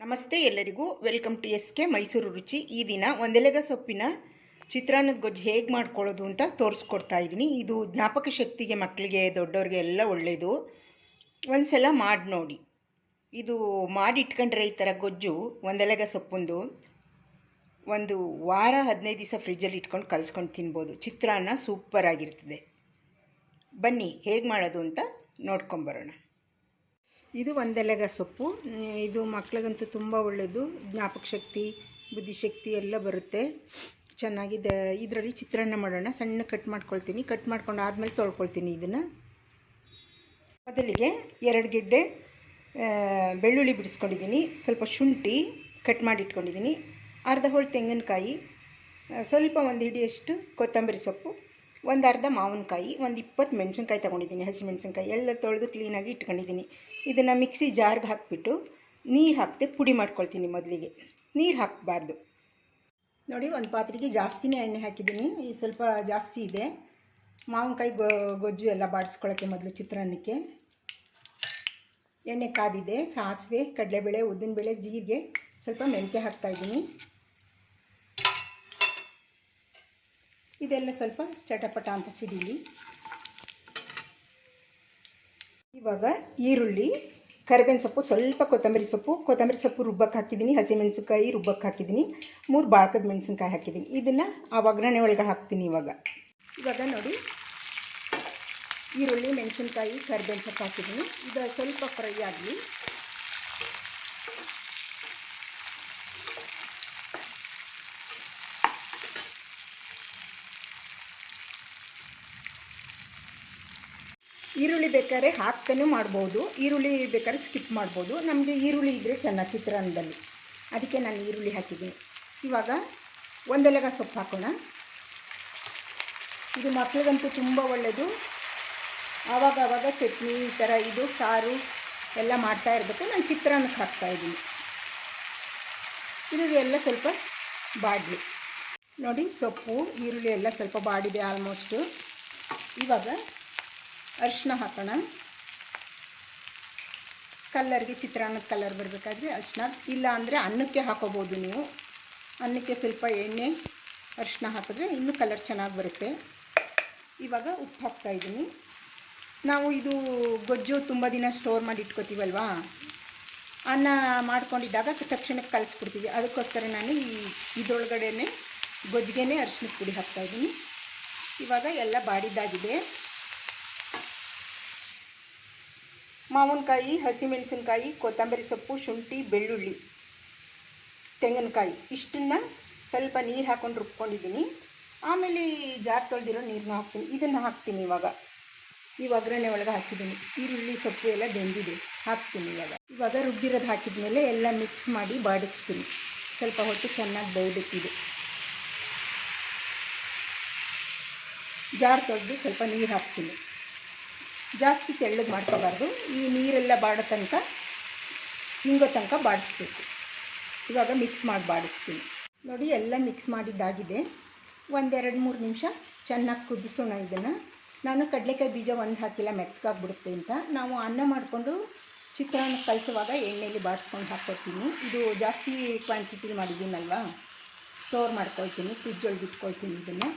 ನಮಸ್ತೆ ಎಲ್ಲರಿಗೂ welcome to SK Mysuru ರುಚಿ. ಈ ದಿನ ಒಂದೆಲೆಗ ಸೊಪ್ಪಿನ ಚಿತ್ರಾನ್ನದ ಗೊಜ್ಜು ಹೇಗೆ ಮಾಡ್ಕೊಳ್ಳೋದು ಅಂತ ತೋರಿಸ್ಕೊಡ್ತಾ ಇದ್ದೀನಿ. ಇದು ಜ್ಞಾಪಕ ಶಕ್ತಿಗೆ, ಮಕ್ಕಳಿಗೆ, ದೊಡ್ಡವ್ರಿಗೆ ಎಲ್ಲ ಒಳ್ಳೆಯದು. ಒಂದು ಸಲ ಮಾಡಿ ನೋಡಿ. ಇದು ಮಾಡಿ ಇಟ್ಕೊಂಡ್ರೆ ಈ ಥರ ಗೊಜ್ಜು ಒಂದೆಲೆಗ ಸೊಪ್ಪುಂದು ಒಂದು ವಾರ 15 ದಿವಸ ಫ್ರಿಜ್ಜಲ್ಲಿ ಇಟ್ಕೊಂಡು ಕಲಿಸ್ಕೊಂಡು ತಿನ್ಬೋದು. ಚಿತ್ರಾನ್ನ ಸೂಪರಾಗಿರ್ತದೆ. ಬನ್ನಿ ಹೇಗೆ ಮಾಡೋದು ಅಂತ ನೋಡ್ಕೊಂಬರೋಣ. ಇದು ಒಂದೆಲೆಗ ಸೊಪ್ಪು. ಇದು ಮಕ್ಕಳಿಗಂತೂ ತುಂಬ ಒಳ್ಳೆಯದು. ಜ್ಞಾಪಕ ಶಕ್ತಿ, ಬುದ್ಧಿಶಕ್ತಿ ಎಲ್ಲ ಬರುತ್ತೆ. ಚೆನ್ನಾಗಿದೆ. ಇದರಲ್ಲಿ ಚಿತ್ರಾನ್ನ ಮಾಡೋಣ. ಸಣ್ಣ ಕಟ್ ಮಾಡ್ಕೊಳ್ತೀನಿ. ಕಟ್ ಮಾಡ್ಕೊಂಡು ಆದಮೇಲೆ ತೊಳ್ಕೊಳ್ತೀನಿ. ಇದನ್ನು ಮೊದಲಿಗೆ 2 ಗೆಡ್ಡೆ ಬೆಳ್ಳುಳ್ಳಿ ಬಿಡಿಸ್ಕೊಂಡಿದ್ದೀನಿ. ಸ್ವಲ್ಪ ಶುಂಠಿ ಕಟ್ ಮಾಡಿ ಇಟ್ಕೊಂಡಿದ್ದೀನಿ. ಅರ್ಧ ಹೋಳು ತೆಂಗಿನಕಾಯಿ, ಸ್ವಲ್ಪ ಒಂದು ಹಿಡಿಯಷ್ಟು ಕೊತ್ತಂಬರಿ ಸೊಪ್ಪು, ಒಂದು ಅರ್ಧ ಮಾವಿನಕಾಯಿ, ಒಂದು 20 ಮೆಣಸಿನ್ಕಾಯಿ ತೊಗೊಂಡಿದ್ದೀನಿ. ಹಸಿಮೆಣಸಿನ್ಕಾಯಿ ಎಲ್ಲ ತೊಳೆದು ಕ್ಲೀನಾಗಿ ಇಟ್ಕೊಂಡಿದ್ದೀನಿ. ಇದನ್ನು ಮಿಕ್ಸಿ ಜಾರ್ಗೆ ಹಾಕಿಬಿಟ್ಟು ನೀರು ಹಾಕ್ತೆ ಪುಡಿ ಮಾಡ್ಕೊಳ್ತೀನಿ. ಮೊದಲಿಗೆ ನೀರು ಹಾಕಬಾರ್ದು. ನೋಡಿ, ಒಂದು ಪಾತ್ರೆಗೆ ಜಾಸ್ತಿನೇ ಎಣ್ಣೆ ಹಾಕಿದ್ದೀನಿ. ಈ ಸ್ವಲ್ಪ ಜಾಸ್ತಿ ಇದೆ. ಮಾವಿನಕಾಯಿ ಗೊಜ್ಜು ಎಲ್ಲ ಬಾಡಿಸ್ಕೊಳ್ಳೋಕ್ಕೆ ಮೊದಲು ಚಿತ್ರಾನ್ನಕ್ಕೆ ಎಣ್ಣೆ ಕಾದಿದೆ. ಸಾಸಿವೆ, ಕಡಲೆಬೇಳೆ, ಉದ್ದಿನಬೇಳೆ, ಜೀರಿಗೆ, ಸ್ವಲ್ಪ ಮೆಂತ್ಯ ಹಾಕ್ತಾಯಿದ್ದೀನಿ. ಇದೆಲ್ಲ ಸ್ವಲ್ಪ ಚಟಪಟ ಅಂತ ಸಿಡಿಲಿ. ಇವಾಗ ಈರುಳ್ಳಿ, ಕರಿಬೇವಿನ ಸೊಪ್ಪು, ಸ್ವಲ್ಪ ಕೊತ್ತಂಬರಿ ಸೊಪ್ಪು ರುಬ್ಬಕ್ಕೆ ಹಾಕಿದ್ದೀನಿ. ಹಸಿಮೆಣಸಿನ್ಕಾಯಿ ರುಬ್ಬಕ್ಕೆ ಹಾಕಿದ್ದೀನಿ. 3 ಬಾಳ್ಕದ ಮೆಣಸಿನ್ಕಾಯಿ ಹಾಕಿದ್ದೀನಿ. ಇದನ್ನು ಆ ಒಗ್ಗರಣೆ ಒಳಗೆ ಹಾಕ್ತೀನಿ. ಇವಾಗ ನೋಡಿ, ಈರುಳ್ಳಿ, ಮೆಣಸಿನ್ಕಾಯಿ, ಕರಿಬೇವಿನ ಸೊಪ್ಪು ಹಾಕಿದ್ದೀನಿ. ಇದು ಸ್ವಲ್ಪ ಫ್ರೈ ಆಗಲಿ. ಈರುಳ್ಳಿ ಬೇಕಾದ್ರೆ ಹಾಕ್ತಾನೂ ಮಾಡ್ಬೋದು, ಈರುಳ್ಳಿ ಬೇಕಾದ್ರೆ ಸ್ಕಿಪ್ ಮಾಡ್ಬೋದು. ನಮಗೆ ಈರುಳ್ಳಿ ಇದ್ದರೆ ಚೆನ್ನಾಗಿ ಚಿತ್ರಾನ್ನದಲ್ಲಿ, ಅದಕ್ಕೆ ನಾನು ಈರುಳ್ಳಿ ಹಾಕಿದ್ದೀನಿ. ಇವಾಗ ಒಂದೆಲೆಗ ಸೊಪ್ಪು ಹಾಕೋಣ. ಇದು ಮಕ್ಳಿಗಂತೂ ತುಂಬ ಒಳ್ಳೆಯದು. ಆವಾಗ ಚಟ್ನಿ, ಈ ಥರ ಇದು ಸಾರು ಎಲ್ಲ ಮಾಡ್ತಾ ಇರಬೇಕು. ನಾನು ಚಿತ್ರಾನ್ನಕ್ಕೆ ಹಾಕ್ತಾಯಿದ್ದೀನಿ. ಇದು ಎಲ್ಲ ಸ್ವಲ್ಪ ಬಾಡಲಿ. ನೋಡಿ, ಸೊಪ್ಪು, ಈರುಳ್ಳಿ ಎಲ್ಲ ಸ್ವಲ್ಪ ಬಾಡಿದೆ ಆಲ್ಮೋಸ್ಟು. ಇವಾಗ ಅರಿಶಿನ ಹಾಕೋಣ. ಕಲ್ಲರ್ಗೆ, ಚಿತ್ರಾನ್ನದ ಕಲರ್ ಬರಬೇಕಾದ್ರೆ ಅರಿಶಿನ, ಇಲ್ಲ ಅಂದರೆ ಅನ್ನಕ್ಕೆ ಹಾಕೋಬೋದು ನೀವು. ಅನ್ನಕ್ಕೆ ಸ್ವಲ್ಪ ಎಣ್ಣೆ, ಅರಿಶಿನ ಹಾಕಿದ್ರೆ ಇನ್ನೂ ಕಲರ್ ಚೆನ್ನಾಗಿ ಬರುತ್ತೆ. ಇವಾಗ ಉಪ್ಪು ಹಾಕ್ತಾಯಿದ್ದೀನಿ. ನಾವು ಇದು ಗೊಜ್ಜು ತುಂಬ ದಿನ ಸ್ಟೋರ್ ಮಾಡಿ ಇಟ್ಕೋತೀವಲ್ವಾ, ಅನ್ನ ಮಾಡ್ಕೊಂಡಿದ್ದಾಗ ತಕ್ಷಣಕ್ಕೆ ಕಲಿಸ್ಬಿಡ್ತೀವಿ. ಅದಕ್ಕೋಸ್ಕರ ನಾನು ಇದರೊಳಗಡೆ ಗೊಜ್ಜಿಗೆ ಅರಿಶಿನದ ಪುಡಿ ಹಾಕ್ತಾಯಿದ್ದೀನಿ. ಇವಾಗ ಎಲ್ಲ ಬಾಡಿದ್ದಾಗಿದೆ. ಮಾವಿನಕಾಯಿ, ಹಸಿಮೆಣಸಿನ್ಕಾಯಿ, ಕೊತ್ತಂಬರಿ ಸೊಪ್ಪು, ಶುಂಠಿ, ಬೆಳ್ಳುಳ್ಳಿ, ತೆಂಗಿನಕಾಯಿ ಇಷ್ಟನ್ನು ಸ್ವಲ್ಪ ನೀರು ಹಾಕ್ಕೊಂಡು ರುಬ್ಕೊಂಡಿದ್ದೀನಿ. ಆಮೇಲೆ ಜಾರ್ ತೊಳೆದಿರೋ ನೀರನ್ನ ಹಾಕ್ತೀನಿ. ಇದನ್ನು ಹಾಕ್ತೀನಿ. ಈ ಒಗ್ಗರಣೆ ಒಳಗೆ ಹಾಕಿದ್ದೀನಿ. ಈರುಳ್ಳಿ, ಸೊಪ್ಪು ಎಲ್ಲ ಬೆಂದಿದೆ, ಹಾಕ್ತೀನಿ. ಇವಾಗ ರುಬ್ಬಿರೋದು ಹಾಕಿದ್ಮೇಲೆ ಎಲ್ಲ ಮಿಕ್ಸ್ ಮಾಡಿ ಬಾಡಿಸ್ತೀನಿ. ಸ್ವಲ್ಪ ಹೊತ್ತು ಚೆನ್ನಾಗಿ ಬೇಯಬೇಕಿದೆ. ಜಾರ್ ತೊಳೆದು ಸ್ವಲ್ಪ ನೀರು ಹಾಕ್ತೀನಿ. ಜಾಸ್ತಿ ತೆಳ್ಳಗೆ ಮಾಡ್ಕೋಬಾರ್ದು. ಈ ನೀರೆಲ್ಲ ಬಾಡೋ ತನಕ, ಹಿಂಗೋ ತನಕ ಬಾಡಿಸ್ಬೇಕು. ಇವಾಗ ಮಿಕ್ಸ್ ಮಾಡಿ ಬಾಡಿಸ್ತೀನಿ. ನೋಡಿ, ಎಲ್ಲ ಮಿಕ್ಸ್ ಮಾಡಿದ್ದಾಗಿದೆ. 1-2-3 ನಿಮಿಷ ಚೆನ್ನಾಗಿ ಕುದಿಸೋಣ. ಇದನ್ನು ನಾನು ಕಡಲೆಕಾಯಿ ಬೀಜ ಒಂದು ಹಾಕಿಲ್ಲ, ಮೆತ್ತಗಾಗ್ಬಿಡುತ್ತೆ ಅಂತ. ನಾವು ಅನ್ನ ಮಾಡಿಕೊಂಡು ಚಿತ್ರಾನ್ನ ಕಲಿಸುವಾಗ ಎಣ್ಣೆಯಲ್ಲಿ ಬಾಡಿಸ್ಕೊಂಡು ಹಾಕ್ಕೊಳ್ತೀನಿ. ಇದು ಜಾಸ್ತಿ ಕ್ವಾಂಟಿಟಿ ಮಾಡಿದ್ದೀನಲ್ವ, ಸ್ಟೋರ್ ಮಾಡ್ಕೊಳ್ತೀನಿ, ಫ್ರಿಜ್ಜೊಳಗೆ ಇಟ್ಕೊಳ್ತೀನಿ. ಇದನ್ನು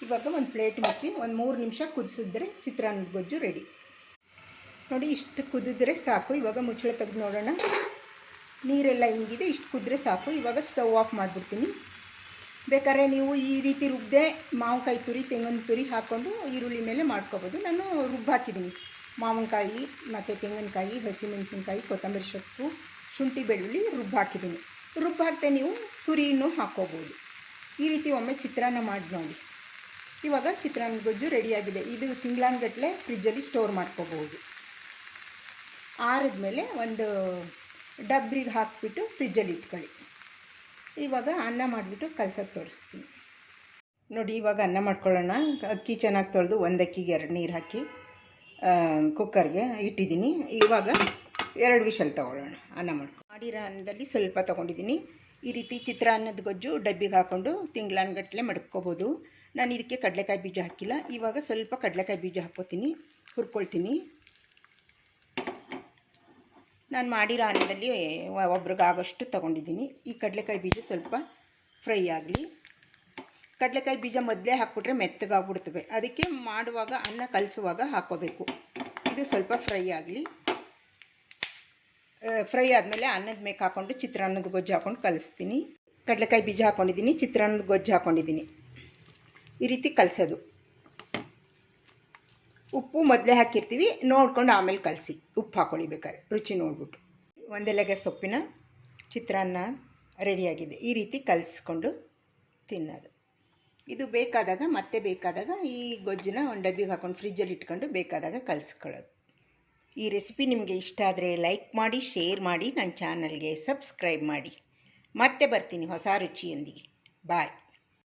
ಇವಾಗ ಒಂದು ಪ್ಲೇಟ್ ಮುಚ್ಚಿ 3 ನಿಮಿಷ ಕುದಿಸಿದ್ರೆ ಚಿತ್ರಾನ್ನದ ಗೊಜ್ಜು ರೆಡಿ. ನೋಡಿ, ಇಷ್ಟು ಕುದಿದ್ರೆ ಸಾಕು. ಇವಾಗ ಮುಚ್ಚಳ ತೆಗೆದು ನೋಡೋಣ. ನೀರೆಲ್ಲ ಹಿಂಗಿದೆ, ಇಷ್ಟು ಕುದ್ರೆ ಸಾಕು. ಇವಾಗ ಸ್ಟವ್ ಆಫ್ ಮಾಡಿಬಿಡ್ತೀನಿ. ಬೇಕಾದ್ರೆ ನೀವು ಈ ರೀತಿ ರುಬ್ಬದೆ ಮಾವಿನಕಾಯಿ ತುರಿ, ತೆಂಗಿನ ತುರಿ ಹಾಕ್ಕೊಂಡು ಈರುಳ್ಳಿ ಮೇಲೆ ಮಾಡ್ಕೊಬೋದು. ನಾನು ಹಾಕಿದ್ದೀನಿ. ಮಾವಿನಕಾಯಿ ಮತ್ತು ತೆಂಗಿನಕಾಯಿ, ಹಸಿಮೆಣಸಿನ್ಕಾಯಿ, ಕೊತ್ತಂಬರಿ ಸೊಪ್ಪು, ಶುಂಠಿ, ಬೆಳ್ಳುಳ್ಳಿ ಹಾಕಿದ್ದೀನಿ. ಹಾಕ್ತೆ ನೀವು ತುರಿನೂ ಹಾಕ್ಕೋಬೋದು. ಈ ರೀತಿ ಒಮ್ಮೆ ಚಿತ್ರಾನ್ನ ಮಾಡಿ ನೋಡಿ. ಇವಾಗ ಚಿತ್ರಾನ್ನ ಗೊಜ್ಜು ರೆಡಿಯಾಗಿದೆ. ಇದು ತಿಂಗಳಾನ್ಗಟ್ಟಲೆ ಫ್ರಿಜ್ಜಲ್ಲಿ ಸ್ಟೋರ್ ಮಾಡ್ಕೋಬೋದು. ಆರಿದ್ಮೇಲೆ ಒಂದು ಡಬ್ರಿಗೆ ಹಾಕಿಬಿಟ್ಟು ಫ್ರಿಜ್ಜಲ್ಲಿ ಇಟ್ಕೊಳ್ಳಿ. ಇವಾಗ ಅನ್ನ ಮಾಡಿಬಿಟ್ಟು ಕಲ್ಸೋದು ತೋರಿಸ್ತೀನಿ. ನೋಡಿ, ಇವಾಗ ಅನ್ನ ಮಾಡ್ಕೊಳ್ಳೋಣ. ಅಕ್ಕಿ ಚೆನ್ನಾಗಿ ತೊಳೆದು, ಒಂದು ಅಕ್ಕಿಗೆ 2 ನೀರು ಹಾಕಿ ಕುಕ್ಕರ್ಗೆ ಇಟ್ಟಿದ್ದೀನಿ. ಇವಾಗ 2 ವಿಷಲ್ ತೊಗೊಳ್ಳೋಣ. ಅನ್ನ ಮಾಡಿರೋ ಅನ್ನದಲ್ಲಿ ಸ್ವಲ್ಪ ತೊಗೊಂಡಿದ್ದೀನಿ. ಈ ರೀತಿ ಚಿತ್ರಾನ್ನದ ಗೊಜ್ಜು ಡಬ್ಬಿಗೆ ಹಾಕ್ಕೊಂಡು ತಿಂಗಳಾನ್ಗಟ್ಟಲೆ ಮಡ್ಕೋಬೋದು. ನಾನು ಇದಕ್ಕೆ ಕಡಲೆಕಾಯಿ ಬೀಜ ಹಾಕಿಲ್ಲ. ಇವಾಗ ಸ್ವಲ್ಪ ಕಡಲೆಕಾಯಿ ಬೀಜ ಹಾಕ್ಕೋತೀನಿ, ಹುರ್ಕೊಳ್ತೀನಿ. ನಾನು ಮಾಡಿರೋ ಅನ್ನದಲ್ಲಿ ಒಬ್ರಿಗಾಗೋಷ್ಟು ತೊಗೊಂಡಿದ್ದೀನಿ. ಈ ಕಡಲೆಕಾಯಿ ಬೀಜ ಸ್ವಲ್ಪ ಫ್ರೈ ಆಗಲಿ. ಕಡಲೆಕಾಯಿ ಬೀಜ ಮೊದಲೇ ಹಾಕ್ಬಿಟ್ರೆ ಮೆತ್ತಗಾಗ್ಬಿಡ್ತವೆ, ಅದಕ್ಕೆ ಮಾಡುವಾಗ ಅನ್ನ ಕಲಿಸುವಾಗ ಹಾಕ್ಕೋಬೇಕು. ಇದು ಸ್ವಲ್ಪ ಫ್ರೈ ಆಗಲಿ. ಫ್ರೈ ಆದಮೇಲೆ ಅನ್ನದ ಮೇಕೆ ಹಾಕ್ಕೊಂಡು ಚಿತ್ರಾನ್ನದ ಗೊಜ್ಜು ಹಾಕ್ಕೊಂಡು ಕಲಿಸ್ತೀನಿ. ಕಡಲೆಕಾಯಿ ಬೀಜ ಹಾಕ್ಕೊಂಡಿದ್ದೀನಿ, ಚಿತ್ರಾನ್ನದ ಗೊಜ್ಜು ಹಾಕ್ಕೊಂಡಿದ್ದೀನಿ. ಈ ರೀತಿ ಕಲಸೋದು. ಉಪ್ಪು ಮೊದಲೇ ಹಾಕಿರ್ತೀವಿ, ನೋಡ್ಕೊಂಡು ಆಮೇಲೆ ಕಲಸಿ ಉಪ್ಪು ಹಾಕ್ಕೊಳ್ಳಿ ಬೇಕಾದ್ರೆ, ರುಚಿ ನೋಡ್ಬಿಟ್ಟು. ಒಂದೆಲೆಗೆ ಸೊಪ್ಪಿನ ಚಿತ್ರಾನ್ನ ರೆಡಿಯಾಗಿದೆ. ಈ ರೀತಿ ಕಲಿಸ್ಕೊಂಡು ತಿನ್ನೋದು. ಇದು ಬೇಕಾದಾಗ ಮತ್ತೆ ಬೇಕಾದಾಗ ಈ ಗೊಜ್ಜನ್ನ ಒಂದು ಡಬ್ಬಿಗೆ ಹಾಕ್ಕೊಂಡು ಫ್ರಿಜ್ಜಲ್ಲಿ ಇಟ್ಕೊಂಡು ಬೇಕಾದಾಗ ಕಲಿಸ್ಕೊಳ್ಳೋದು. ಈ ರೆಸಿಪಿ ನಿಮಗೆ ಇಷ್ಟ ಆದರೆ ಲೈಕ್ ಮಾಡಿ, ಶೇರ್ ಮಾಡಿ, ನನ್ನ ಚಾನಲ್ಗೆ ಸಬ್ಸ್ಕ್ರೈಬ್ ಮಾಡಿ. ಮತ್ತೆ ಬರ್ತೀನಿ ಹೊಸ ರುಚಿಯೊಂದಿಗೆ. ಬಾಯ್.